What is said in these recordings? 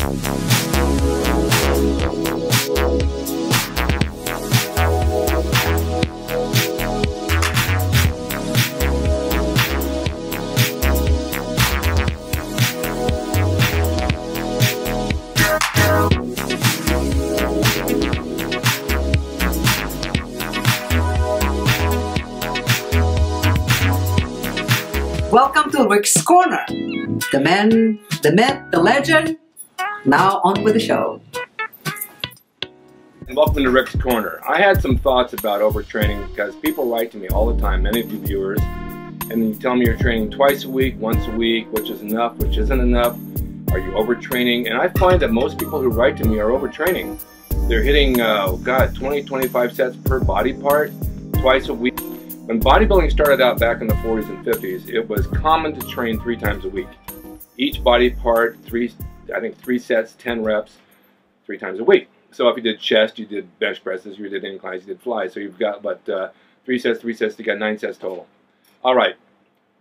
Welcome to Rick's Corner. The man, the myth, the legend. Now on with the show. And welcome to Rick's Corner. I had some thoughts about overtraining because people write to me all the time, many of you viewers, and you tell me you're training twice a week, once a week, which is enough, which isn't enough. Are you overtraining? And I find that most people who write to me are overtraining. They're hitting, 20, 25 sets per body part twice a week. When bodybuilding started out back in the 40s and 50s, it was common to train 3 times a week. Each body part, I think 3 sets, 10 reps, 3 times a week. So if you did chest, you did bench presses, you did inclines, you did flies. So you've got, 3 sets, you got 9 sets total. All right,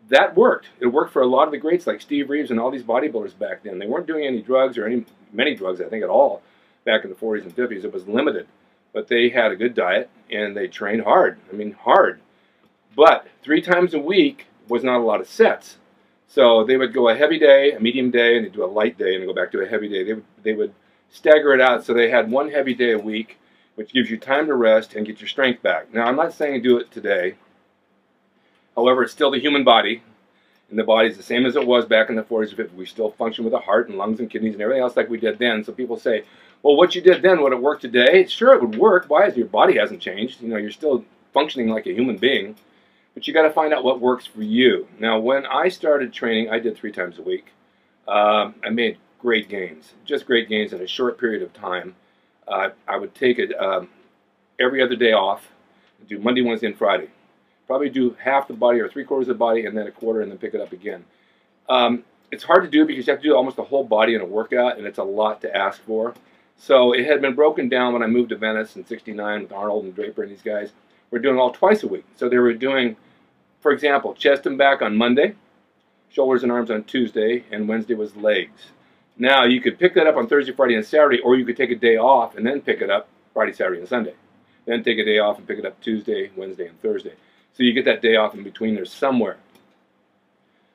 that worked. It worked for a lot of the greats like Steve Reeves and all these bodybuilders back then. They weren't doing any drugs or many drugs, I think, at all back in the 40s and 50s. It was limited. But they had a good diet and they trained hard. I mean, hard. But 3 times a week was not a lot of sets. So they would go a heavy day, a medium day, and they'd do a light day, and go back to a heavy day. They would stagger it out so they had 1 heavy day a week, which gives you time to rest and get your strength back. Now, I'm not saying do it today. However, it's still the human body, and the body's the same as it was back in the 40s and 50s. We still function with the heart and lungs and kidneys and everything else like we did then. So people say, well, what you did then, would it work today? Sure, it would work. Why? Your body hasn't changed. You know, you're still functioning like a human being. But you got to find out what works for you. Now, when I started training, I did 3 times a week. I made great gains, just great gains in a short period of time. I would take it every other day off, do Monday, Wednesday, and Friday. Probably do half the body or 3/4 of the body, and then a quarter, and then pick it up again. It's hard to do because you have to do almost the whole body in a workout, and it's a lot to ask for. So it had been broken down when I moved to Venice in '69 with Arnold and Draper and these guys. We're doing all twice a week. So they were doing, for example, chest and back on Monday, shoulders and arms on Tuesday, and Wednesday was legs. Now, you could pick that up on Thursday, Friday, and Saturday, or you could take a day off and then pick it up Friday, Saturday, and Sunday. Then take a day off and pick it up Tuesday, Wednesday, and Thursday. So you get that day off in between there somewhere.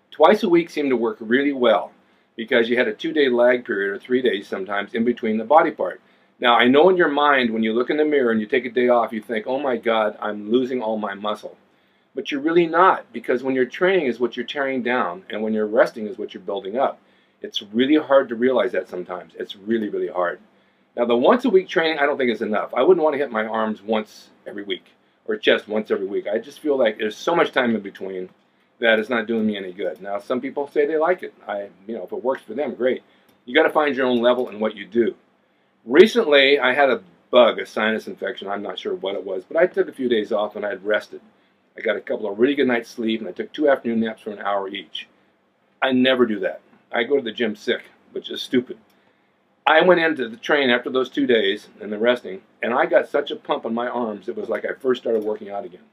Twice a week seemed to work really well because you had a 2-day lag period, or 3 days sometimes, in between the body part. Now, I know in your mind, when you look in the mirror and you take a day off, you think, oh my God, I'm losing all my muscle. But you're really not, because when you're training is what you're tearing down, and when you're resting is what you're building up. It's really hard to realize that sometimes. It's really, really hard. Now, the once-a-week training I don't think is enough. I wouldn't want to hit my arms once every week, or chest once every week. I just feel like there's so much time in between that it's not doing me any good. Now, some people say they like it. If it works for them, great. You got to find your own level in what you do. Recently, I had a bug, a sinus infection. I'm not sure what it was, but I took a few days off and I had rested. I got a couple of really good nights' sleep, and I took 2 afternoon naps for an hour each. I never do that. I go to the gym sick, which is stupid. I went into the train after those 2 days and the resting, and I got such a pump on my arms, it was like I first started working out again,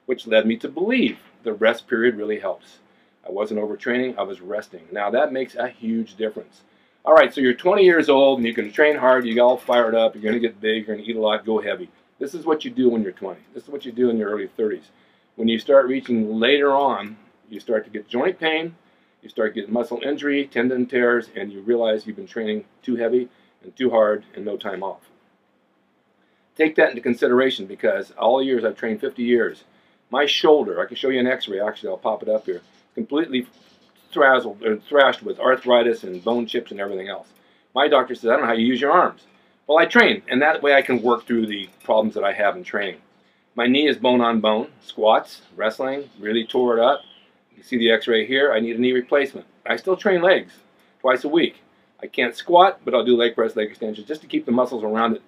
which led me to believe the rest period really helps. I wasn't overtraining, I was resting. Now, that makes a huge difference. All right, so you're 20 years old, and you can train hard, you get all fired up, you're going to get big, you're going to eat a lot, go heavy. This is what you do when you're 20. This is what you do in your early 30s. When you start reaching later on, you start to get joint pain, you start getting muscle injury, tendon tears, and you realize you've been training too heavy and too hard and no time off. Take that into consideration, because all the years I've trained, 50 years, my shoulder, I can show you an x-ray, actually I'll pop it up here, completely thrashed with arthritis and bone chips and everything else. My doctor says, I don't know how you use your arms. Well, I train, and that way I can work through the problems that I have in training. My knee is bone on bone, squats, wrestling, really tore it up. You see the x-ray here, I need a knee replacement. I still train legs twice a week. I can't squat, but I'll do leg press, leg extensions, just to keep the muscles around it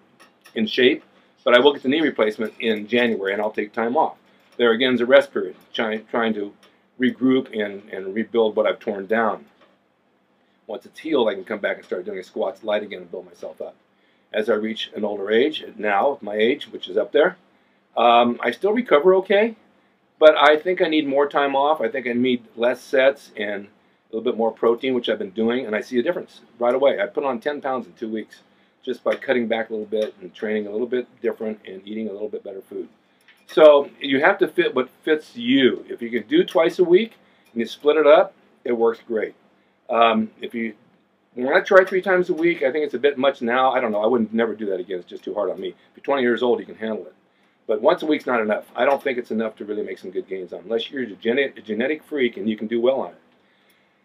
in shape. But I will get the knee replacement in January, and I'll take time off. There again is a rest period, trying to regroup and rebuild what I've torn down. Once it's healed, I can come back and start doing squats light again and build myself up. As I reach an older age, now with my age, which is up there, I still recover okay, but I think I need more time off. I think I need less sets, and little bit more protein, which I've been doing, and I see a difference right away. I put on 10 pounds in 2 weeks just by cutting back a little bit and training a little bit different and eating a little bit better food. So you have to fit what fits you. If you can do twice a week and you split it up, it works great. If you want to try 3 times a week, I think it's a bit much now. I don't know. I wouldn't never do that again. It's just too hard on me. If you're 20 years old, you can handle it. But once a week's not enough. I don't think it's enough to really make some good gains on, unless you're a genetic freak and you can do well on it.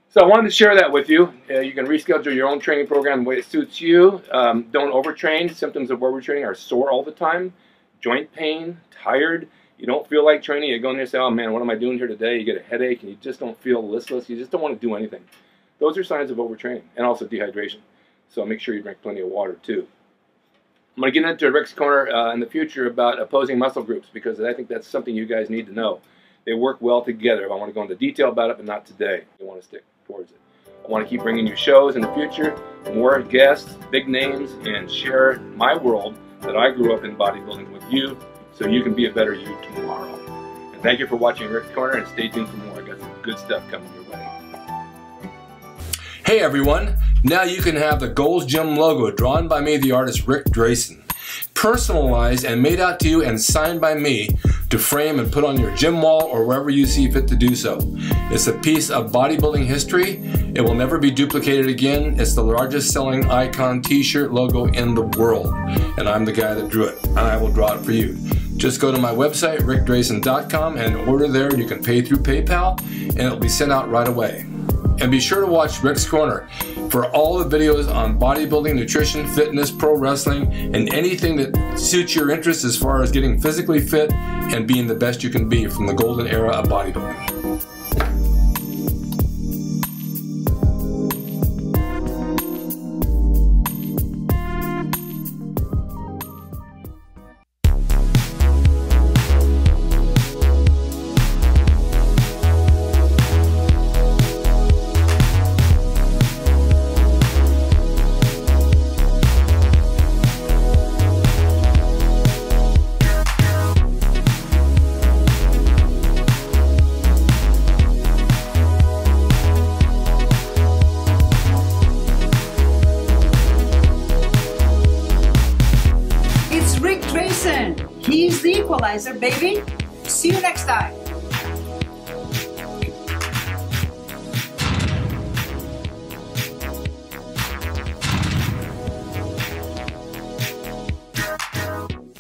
So I wanted to share that with you. You can reschedule your own training program the way it suits you. Don't overtrain. Symptoms of overtraining are sore all the time, joint pain, tired. You don't feel like training. You go in there and say, oh man, what am I doing here today? You get a headache and you just don't feel listless. You just don't want to do anything. Those are signs of overtraining, and also dehydration. So make sure you drink plenty of water too. I'm going to get into Rick's Corner in the future about opposing muscle groups, because I think that's something you guys need to know. They work well together. I want to go into detail about it, but not today. You want to stick towards it. I want to keep bringing you shows in the future, more guests, big names, and share my world that I grew up in bodybuilding with you, so you can be a better you tomorrow. And thank you for watching Rick's Corner, and stay tuned for more. I got some good stuff coming your way. Hey everyone, now you can have the Gold's Gym logo drawn by me, the artist Rick Drasin, personalized and made out to you and signed by me to frame and put on your gym wall or wherever you see fit to do so. It's a piece of bodybuilding history. It will never be duplicated again. It's the largest selling icon t-shirt logo in the world, and I'm the guy that drew it, and I will draw it for you. Just go to my website, rickdrasin.com, and order there. You can pay through PayPal, and it'll be sent out right away. And be sure to watch Rick's Corner for all the videos on bodybuilding, nutrition, fitness, pro wrestling, and anything that suits your interest as far as getting physically fit and being the best you can be from the golden era of bodybuilding. He's the equalizer, baby. See you next time.